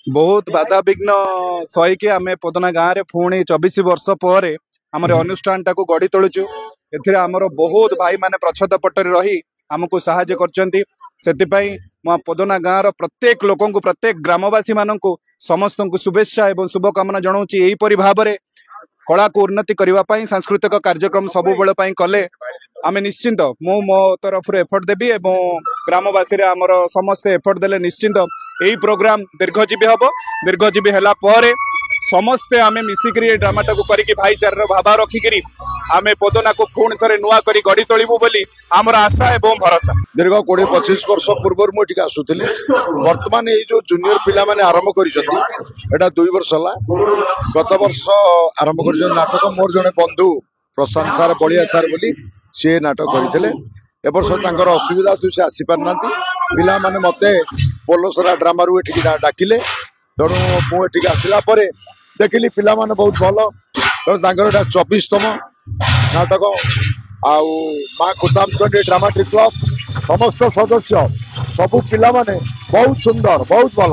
बहुत बाधा विघ्न सहीकि आम पदना गाँव में पुणी 24 वर्ष पर आम अनुष्ठान टाक गढ़ी तोलुचु। एमर बहुत भाई माने प्रच्छद पटरी रही आमको साहाय्य करछंती। सेतिपई पदना गाँव प्रत्येक लोक प्रत्येक ग्रामवासी मानक समस्त शुभेच्छा एवं शुभकामना जनाऊँगी। यहीपरि भाव में कला को उन्नति करने सांस्कृतिक कार्यक्रम सब बेले कले आम निश्चिंत मु मो तरफ एफर्ट देवी एवं ग्रामवासी आमर समस्ते एफर्ट देले निश्चिंत यही प्रोग्राम दीर्घजीवी हम। दीर्घजीवी है समस्ते आम मिसिक ड्रामाटा को करके भाईचार भाव रखिकी आम पदना को पुणी थे नुआ कर गढ़ी तोलू बोली आमर आशा एवं भरोसा। दीर्घ 20-25 वर्ष पूर्व मुझे आसुली बर्तमान ये जो जूनियर पिला माने आरंभ कर 2 वर्ष है। गत वर्ष आरंभ कर नाटक मोर जड़े बंधु प्रशांत सार बलिया सार बोली सी नाटक करते एवर्ष असुविधा तु से आसीपार ना पिला माने मते पोलोसरा ड्रामा रू डाकिले तेणु मुझे आसला देखिली पिला माने बहुत भल तेणु 24तम नाटक आउ माँ कुतामचंडी ड्रामाटिक क्लब समस्त सदस्य सबू पिला माने बहुत सुंदर बहुत भल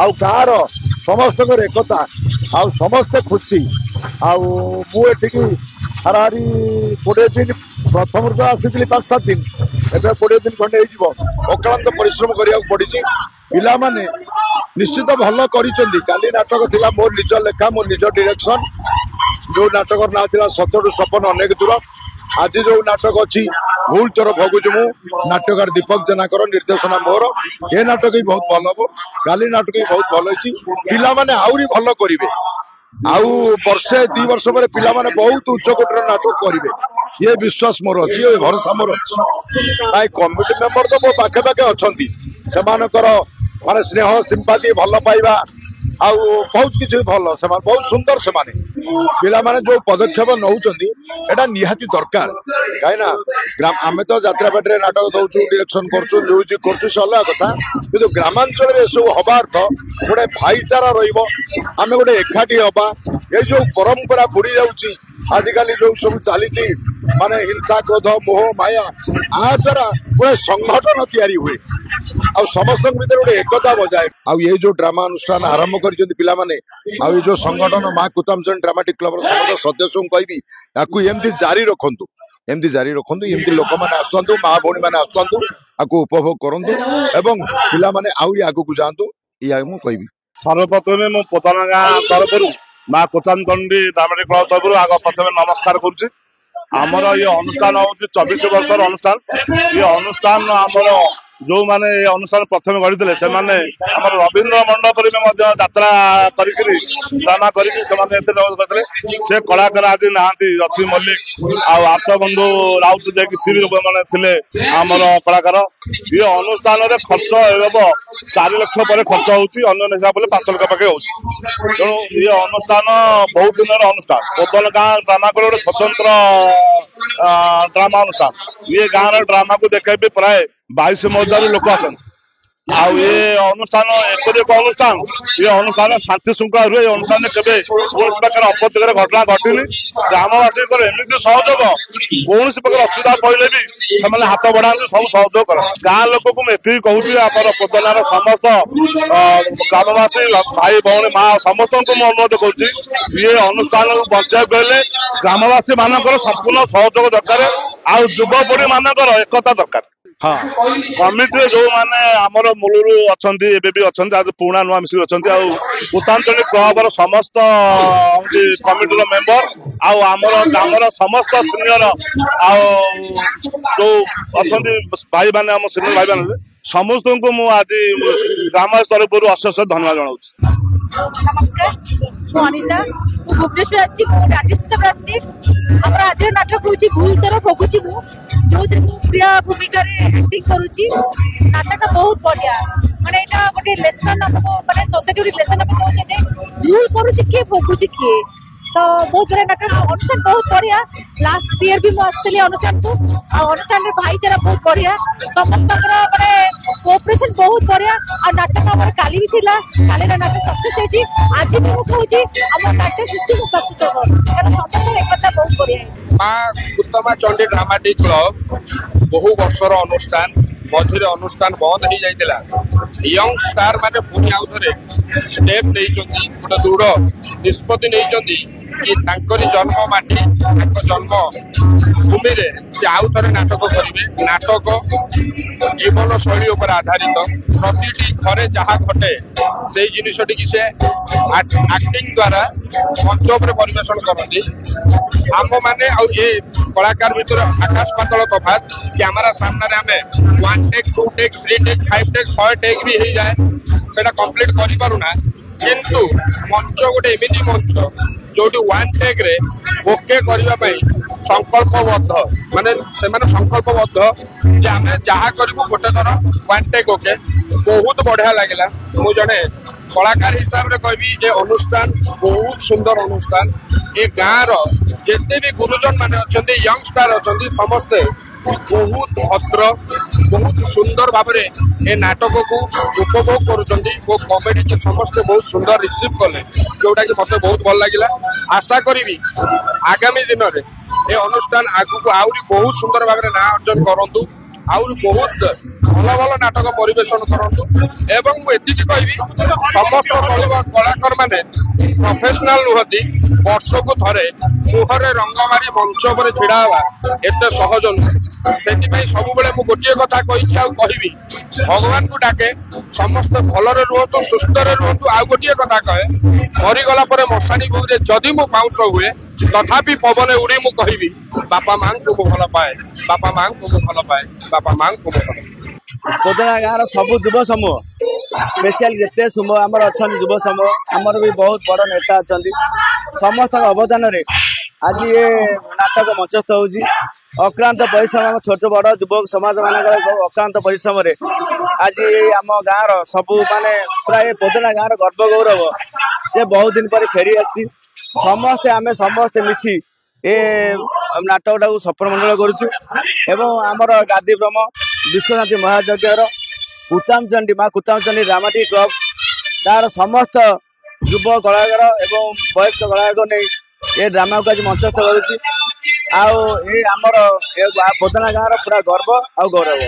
आउ गाँव समस्त एकता आउ समस्ते खुशी आउ मुझे हाराहारी 20 दिन प्रथम तो आसी 5-7 दिन एवं 20 दिन खंडे अक्लांत परिश्रम करा पड़ी पिला माने निश्चित भल काली नाटक थिला मोर निज लेखा मोर निज डायरेक्शन जो नाटक ना था सतु सपन अनेक दूर आज जो नाटक अच्छी भूल तोर भगुच मु नाटकार दीपक जेनाकर निर्देशना मोर ये नाटक ही बहुत भल हम काली नाटक ही बहुत भल पिला माने आउरी भल करिवे आउ वर्षे 2 वर्ष पर पिला माने बहुत उच्च कोटर नाटक करिवे ये विश्वास मोर अच्छी ये भरोसा मोर अच्छी। कमिटी मेंबर तो मो पाखे पाखे अच्छी से माने स्नेह सिंपाती भल पाइबा आउ बहुत किसी भल से बहुत सुंदर से पिला माने जो पदक्षेप नौकरी निहाती दरकार कहीं आम तो यात्रापेटे नाटक दौचु डायरेक्शन करूँ म्यूजिक करूँ अलग कथा कि ग्रामांचल सब हवा अर्थ गोटे भाईचारा रमें गोटे एकाठी हवा ये जो परंपरा बुड़ी जाऊँगी आजिकल जो सब चली माने हिंसा क्रोध मोह माया आ द्वारा गोटे संगठन तैयारी हुए आ समस्त भीतर गोटे एकता बजाए आ ये जो ड्रामा अनुष्ठान आरंभ कर पिला माने आ ये जो संगठन माँ कुतामचंडी ड्रामाटिक क्लब समस्त सदस्य कहि एमती जारी रखु एमती लोक मैंने आसतु माँ भौणी मैंने आसतु आपको उपभोग करूँ एवं पिला माने आउरी आगू जातु या कहि सर्वप्रथमे मो पदना गाँ तरफ माँ कुतामचंडी ड्रामाटिक क्लब तरफ आग प्रथम नमस्कार करुच्ची। आमर ये अनुष्ठान हूँ 24 वर्ष अनुष्ठान ये अनुष्ठान आमर जो माने अनुष्ठान प्रथम गढ़ी से रवींद्र मंडप यात्रा ड्रामा से कलाकार आज नहांती अच्छी मल्लिक आत बंधु राउत जाकि सी मैंने आमर कलाकार ये अनुष्ठान खर्च 4 लाख पर खर्च होने हिसाब से 5 लाख पाखे हो तेणु ये अनुष्ठान बहुत दिन अनुष्ठान पदन गाँ ड्रामा गोटे स्वतंत्र ड्रामा अनुष्ठान ये गाँव ड्रामा को देखे प्राय 22,000 लोक आछन ये अनुष्ठान एक अनुष्ठान ये अनुष्ठान शांति श्रृंखला हुए अनुष्ठान केवे कौन प्रकार अपत्यकर घटना घटनी ग्रामवासी एमती सहयोग कौन प्रकार असुविधा पड़े भी से हाथ बढ़ा सब सहयोग कर गाँ लोक को मुझे कहूँ आम पदनार समस्त ग्रामवासी भाई भौणी माँ समस्त को अनुरोध करुँच ये अनुष्ठान बचाई गले ग्रामवासी मानकर संपूर्ण सहयोग दरकार आ युवपीढ़ी मानकर एकता दरकार। हाँ कमिटी जो माने आमर मूलरू अच्छा भी अच्छा आज पुणा नुआ मिसिक अच्छा कुतामचंडी क्लब समस्त कमिटी मेम्बर आमर ग्रामर समस्त सिनियर जो अच्छा भाई मैंने आम सिनियर भाई मैंने समस्त को मुझे आज ग्राम तरफ अशेष धन्यवाद जनाऊँ। नमस्कार मु अनिता भुवनेश्वर आज नाटक हूँ भूल तर भोगुची जो प्रिय भूमिका एक्टिंग करुच्ची नाटक बहुत बढ़िया माने एटा गोटे लेसन हमको माने सोसाइटी लेसन हमको भूल करुच्ची किए भोगुची किए तो बहुत बड़ा नाटक अनुष्ठान बहुत बढ़िया लास्ट ईयर भी मुझे अनुष्ठान को अनुष्ठान में भाईचारा बहुत बढ़िया समस्त माने कोऑपरेशन बहुत बढ़िया और नाटक हमारे काली भी थिला काली नाटक सक्सेस होची आज भी मैं कहूची हम नाटक सृष्टि को सक्सेस हो कारण समस्त एकता बहुत बढ़िया। माँ कुतामचंडी ड्रामाटिक क्लब बहु वर्षर अनुष्ठान मझे अनुष्ठान बंद हो जाता यंग स्टार माने पुणी आउ थे स्टेप नहीं गोटे दृढ़ निष्पत्ति नहीं कि जन्म माटी जन्म भूमि से आउ थे नाटक करेंगे नाटक जीवन शैली उपर आधारित प्रति घरे जहाँ घटे से जिनटी से एक्टिंग द्वारा मंच पर परिवेशन करती आम मैंने कलाकार भर आकाश पातल तफात कैमेरा सामने आम 1 take 2 take 3 take 5 take 100 take भी हो जाए से कम्प्लीट करूना किंतु मंच गोटे एमती मंच जो 1 टेक रे ओके करने संकल्पबद्ध माने से संकल्पबद्ध जे आम जहाँ करूँ गोटे थर 1 टेक ओके बहुत बढ़िया लगे मु जड़े कलाकार हिसाब से कहबी ये अनुष्ठान बहुत सुंदर अनुष्ठान ए गाँव जिते भी गुरुजन माने अच्छा यंग स्टार अच्छा समस्ते बहुत भद्र बहुत सुंदर भाव में ए नाटक को उपभोग कर कमेडी के समस्ते बहुत सुंदर रिसीव कले जोटा कि मत बहुत भल लगे आशा करी आगामी दिन में ए अनुष्ठान आगू आहरी बहुत सुंदर भाव में ना अर्जन करूँ आउर बहुत भल भल नाटक परिवेशन करूँ एवं मुझे कहबी समस्त कलाकार माने प्रोफेशनल नुहति वर्ष को थे मुहरे रंग मारी मंच पर ढड़ा हवा एत सहज नुह से सब मुझे गोटे कथा कही भगवान को डाके समस्त भलरे रुहतु सुस्थ रुहतु आउ गोटे कथा कहे मरीगला मशाणी भोग जदि मु बाउंस हुए तथापि पवन उड़ी मु कहबी बापा माँ को मु भल पाए बापा माँ को मु भल पाए बापा माँ को मु भल पोदना गाँव सब युव समूह स्पेशल जिते समूह आमर अच्छा युव समूह आमर भी बहुत बड़ नेता अच्छा समस्त अवदान आज ये नाटक मंचस्थ होगी अक्रांत परिश्रम छोट बड़ युवक समाज मान अक्रांत परिश्रम आज आम गाँव सब माने प्राय पोदना गाँव गर्व गौरव ये बहुत दिन पर फेरी आसी समस्ते आमे समस्ते मिसी ए नाटक टाक सफल मंडल करूँ आमर गादी ब्रह्म विश्वनाथ महायज्ञर कुतामचंडी माँ कुतामचंडी ड्रामाटिक क्लब तार समस्त युव कलाकार एवं वयस्क कलाकार नहीं ये ड्रामा को आज मंचस्थ करुच्ची आमर पोदना गाँव पूरा गर्व आ गौरव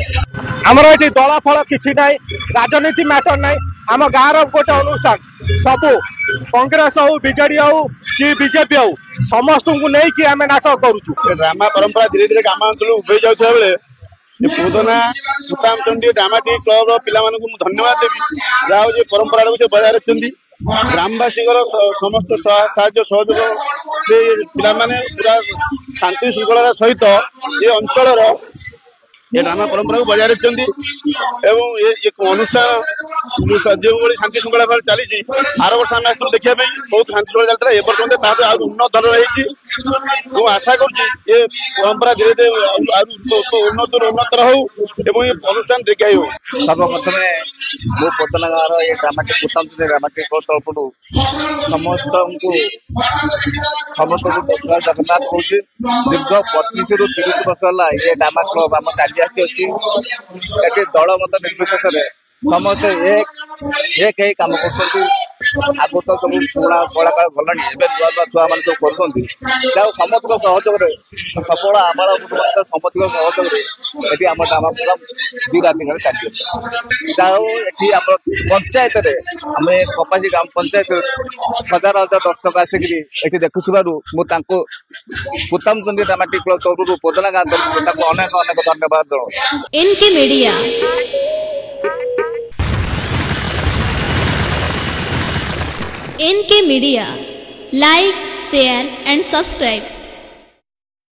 आमर ये दला फल कि राजनीति मैटर ना आम गाँव गोटे अनुष्ठान सब कांग्रेस हो बीजेडी हो कि बीजेपी हो समस्त को लेकिन आम नाटक करुचु ड्रामा परंपरा धीरे धीरे ग्रामांचल उभे जाता बेले पोदना कुतामचंडी ड्रामाटिक क्लब पिला धन्यवाद देवी जहाँ हूँ परंपरा से बजाय रखी ग्रामवासी समस्त साहाय्य सहयोग से पिला पूरा शांति श्रृंखला सहित ये अंचल ये ड्रामा परंपरा को बजाय रखी एवं ये अनुष्ठान जो शांति श्रृंखला भाव चली आर वर्ष आम आसलु देखा बहुत शांति श्रृंखला चलता है वर्ष मत उन्नत धरण हो आशा कर परंपरा धीरे धीरे उन्नत हो अनुष्ठान दीर्घायी हो सर्वप्रथम मो पोदना गाँव ये ड्रामाटिक कुतामचंडी ड्रामाटिक क्लब तरफ समस्त जगन्नाथ हूँ दीर्घ 25 ରୁ 30 वर्ष है ये ड्रामा क्लब आम चली आसी दल मत निर्विशेष समस्त एक कम कर आगु तो सब पुणा कलाकार गलानी नुआ नुआ छुआ मैंने सब कर समस्त सहयोग सफल आम समस्त सहयोग ये आम ड्रामा क्लब 2 राति घरे चलिए आम पंचायत आम कपासी ग्राम पंचायत हजार हजार दर्शक आसिक देखुवर कुतामचंडी ड्रामाटिक क्लब तरफ पोदना गाँव तरफ अनेक अनेक धन्यवाद जनाऊँ। NK media like share and subscribe.